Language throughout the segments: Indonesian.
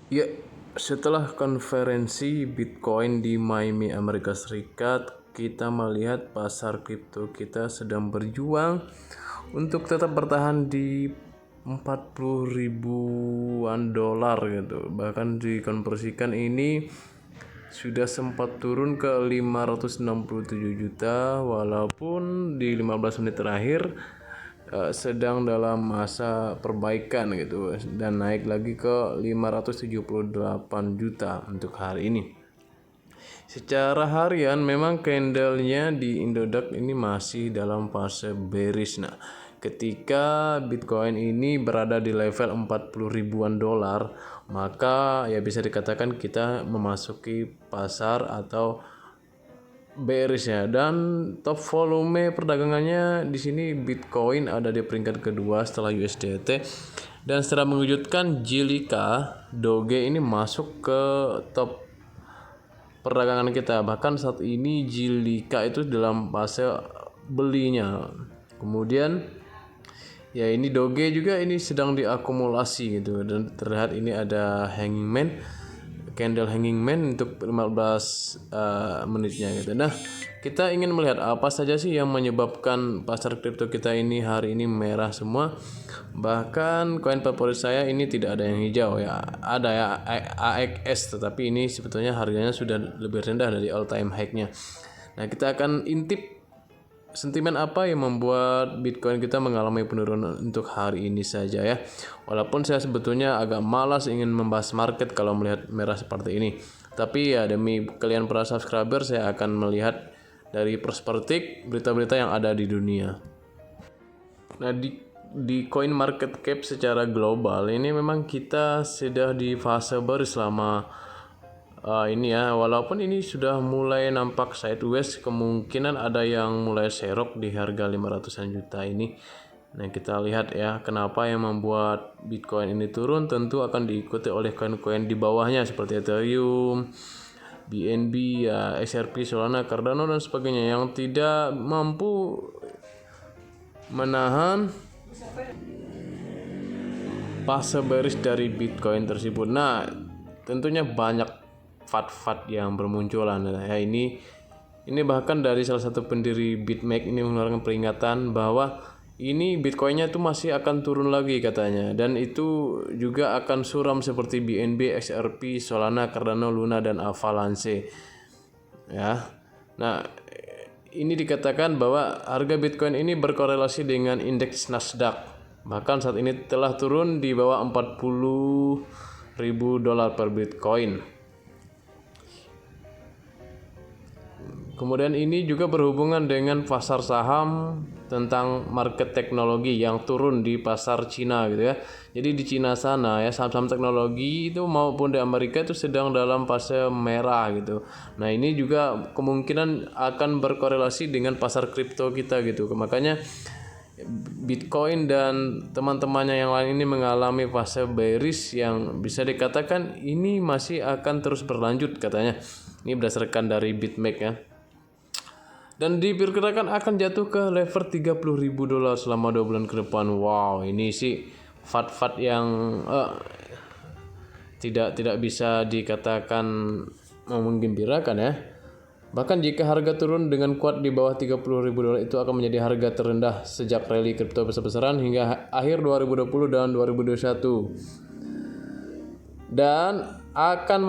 Ya, setelah konferensi Bitcoin di Miami, Amerika Serikat, kita melihat pasar kripto kita sedang berjuang untuk tetap bertahan di 40 ribuan dolar gitu. Bahkan dikonversikan ini sudah sempat turun ke 567 juta walaupun di 15 menit terakhir sedang dalam masa perbaikan gitu dan naik lagi ke 578 juta untuk hari ini. Secara harian memang candlenya di Indodax ini masih dalam fase bearish. Nah, ketika Bitcoin ini berada di level 40 ribuan dolar, maka ya bisa dikatakan kita memasuki pasar atau bearish ya. Dan top volume perdagangannya di sini Bitcoin ada di peringkat kedua setelah USDT. Dan setelah mengejutkan Jilika Doge ini masuk ke top perdagangan kita. Bahkan saat ini Jilika itu dalam fase belinya. Kemudian ya ini Doge juga ini sedang diakumulasi gitu, dan terlihat ini ada hanging man, candle hanging man untuk 15 menitnya gitu. Nah, kita ingin melihat apa saja sih yang menyebabkan pasar kripto kita ini hari ini merah semua. Bahkan koin favorit saya ini tidak ada yang hijau ya. Ada ya AXS, tetapi ini sebetulnya harganya sudah lebih rendah dari all time high-nya. Nah, kita akan intip sentimen apa yang membuat Bitcoin kita mengalami penurunan untuk hari ini saja ya. Walaupun saya sebetulnya agak malas ingin membahas market kalau melihat merah seperti ini. Tapi ya demi kalian para subscriber, saya akan melihat dari perspektif berita-berita yang ada di dunia. Nah, di coin market cap secara global ini memang kita sudah di fase baru selama ini ya, walaupun ini sudah mulai nampak sideways, kemungkinan ada yang mulai serok di harga 500-an juta ini. Nah, kita lihat ya, kenapa yang membuat Bitcoin ini turun. Tentu akan diikuti oleh koin-koin di bawahnya seperti Ethereum, BNB, ya, XRP, Solana, Cardano dan sebagainya yang tidak mampu menahan fase bearish dari Bitcoin tersebut. Nah, tentunya banyak FAT yang bermunculan. Nah, ya ini bahkan dari salah satu pendiri BitMEX ini mengeluarkan peringatan bahwa ini Bitcoinnya tuh masih akan turun lagi katanya, dan itu juga akan suram seperti BNB, XRP, Solana, Cardano, Luna dan Avalanche. Ya. Nah, ini dikatakan bahwa harga Bitcoin ini berkorelasi dengan indeks Nasdaq. Bahkan saat ini telah turun di bawah 40 ribu dolar per Bitcoin. Kemudian ini juga berhubungan dengan pasar saham tentang market teknologi yang turun di pasar Cina gitu ya. Jadi di Cina sana ya, saham-saham teknologi itu maupun di Amerika itu sedang dalam fase merah gitu. Nah, ini juga kemungkinan akan berkorelasi dengan pasar kripto kita gitu. Makanya Bitcoin dan teman-temannya yang lain ini mengalami fase bearish yang bisa dikatakan ini masih akan terus berlanjut katanya. Ini berdasarkan dari BitMEX ya. Dan diperkirakan akan jatuh ke level 30 ribu dolar selama 2 bulan ke depan. Wow, ini sih FAT yang tidak bisa dikatakan menggembirakan ya. Bahkan jika harga turun dengan kuat di bawah 30 ribu dolar, itu akan menjadi harga terendah sejak rally kripto besar-besaran hingga akhir 2020 dan 2021. Dan akan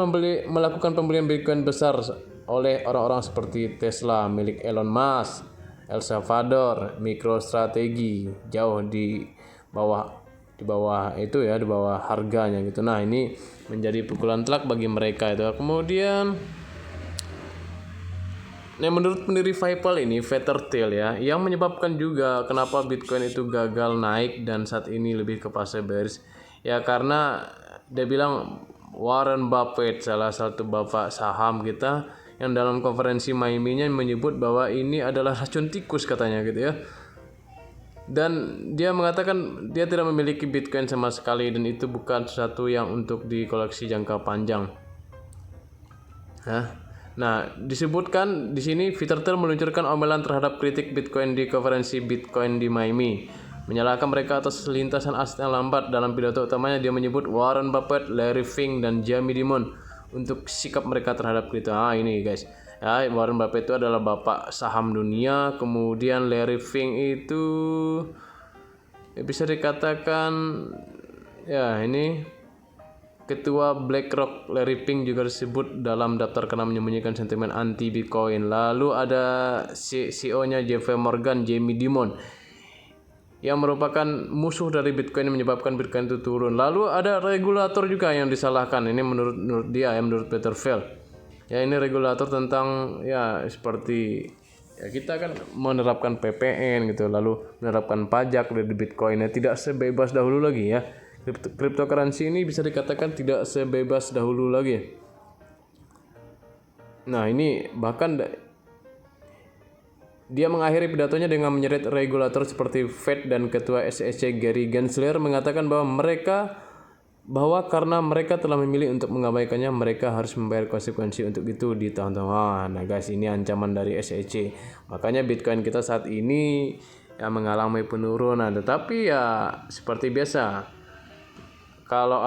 melakukan pembelian Bitcoin besar oleh orang-orang seperti Tesla milik Elon Musk, El Salvador, MicroStrategy jauh di bawah itu ya, di bawah harganya gitu. Nah, ini menjadi pukulan telak bagi mereka itu. Kemudian menurut pendiri PayPal ini, Peter Thiel ya, yang menyebabkan juga kenapa Bitcoin itu gagal naik dan saat ini lebih ke fase bearish ya, karena dia bilang Warren Buffett, salah satu bapak saham kita, yang dalam konferensi Miami-nya menyebut bahwa ini adalah racun tikus katanya gitu ya. Dan dia mengatakan dia tidak memiliki Bitcoin sama sekali dan itu bukan sesuatu yang untuk dikoleksi jangka panjang. Nah, disebutkan di sini Peter Thiel meluncurkan omelan terhadap kritik Bitcoin di konferensi Bitcoin di Miami. menyalahkan mereka atas lintasan aset yang lambat. Dalam pidato utamanya dia menyebut Warren Buffett, Larry Fink, dan Jamie Dimon untuk sikap mereka terhadap kripto. Ini guys, ya, Warren Buffett itu adalah bapak saham dunia, kemudian Larry Fink itu bisa dikatakan ya ini Ketua BlackRock. Larry Fink juga disebut dalam daftar karena menyembunyikan sentimen anti Bitcoin. Lalu ada CEO-nya JP Morgan, Jamie Dimon, yang merupakan musuh dari Bitcoin yang menyebabkan Bitcoin itu turun. Lalu ada regulator juga yang disalahkan. Ini menurut dia, menurut Peter Thiel. Ya, ini regulator tentang ya seperti ya kita kan menerapkan PPN gitu, lalu menerapkan pajak dari Bitcoin, ya tidak sebebas dahulu lagi ya. Cryptocurrency ini bisa dikatakan tidak sebebas dahulu lagi. Nah, ini bahkan dia mengakhiri pidatonya dengan menyeret regulator seperti Fed dan Ketua SEC Gary Gensler, mengatakan bahwa karena mereka telah memilih untuk mengabaikannya, mereka harus membayar konsekuensi untuk itu di tahun-tahun. Nah guys, ini ancaman dari SEC. Makanya Bitcoin kita saat ini ya mengalami penurunan. Tetapi ya seperti biasa, kalau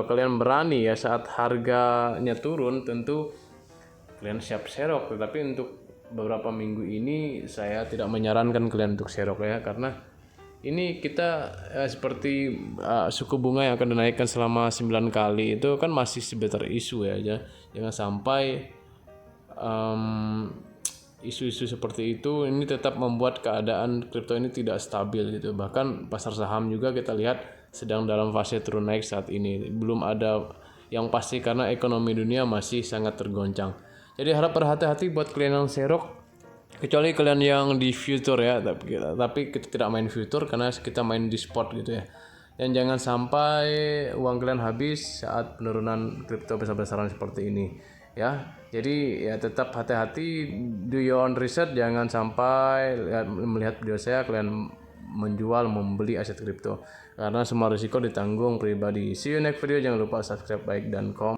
kalian berani ya saat harganya turun, tentu kalian siap serok. Tetapi untuk beberapa minggu ini saya tidak menyarankan kalian untuk serok ya, karena ini kita seperti suku bunga yang akan dinaikkan selama 9 kali itu kan masih sebatas isu ya. Jangan sampai isu-isu seperti itu ini tetap membuat keadaan kripto ini tidak stabil gitu. Bahkan pasar saham juga kita lihat sedang dalam fase turun naik saat ini. Belum ada yang pasti karena ekonomi dunia masih sangat tergoncang. Jadi harap berhati-hati buat kalian yang serok, kecuali kalian yang di future ya, tapi kita tidak main future karena kita main di spot gitu ya. Dan jangan sampai uang kalian habis saat penurunan kripto besar-besaran seperti ini ya. Jadi ya tetap hati-hati, do your own research, jangan sampai melihat video saya kalian menjual membeli aset kripto, karena semua risiko ditanggung pribadi. See you next video, jangan lupa subscribe, like, dan komen.